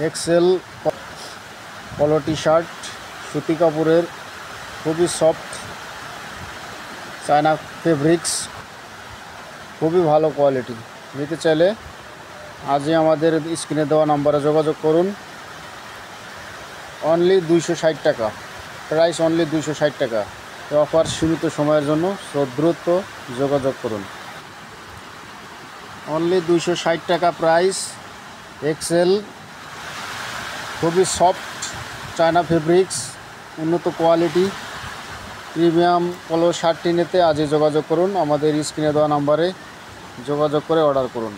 Excel পলো T shirt সুতি কাপড়ের, খুবই সফট, চায়না ফেব্রিক্স, খুবই ভালো কোয়ালিটি। নিতে চাইলে আজই আমাদের স্ক্রিনে দেওয়া নাম্বারে যোগাযোগ করুন। অনলি 260 টাকা প্রাইস, অনলি 260 টাকা। এই অফার সীমিত সময়ের জন্য, দ্রুত যোগাযোগ করুন। অনলি 260 টাকা প্রাইস। এক্সেল, খুবই সফট চায়না ফেব্রিক্স, উন্নত কোয়ালিটি, প্রিমিয়াম পলো শার্টটি নিতে আজই যোগাযোগ করুন। আমাদের স্ক্রিনে দেওয়া নাম্বারে যোগাযোগ করে অর্ডার করুন।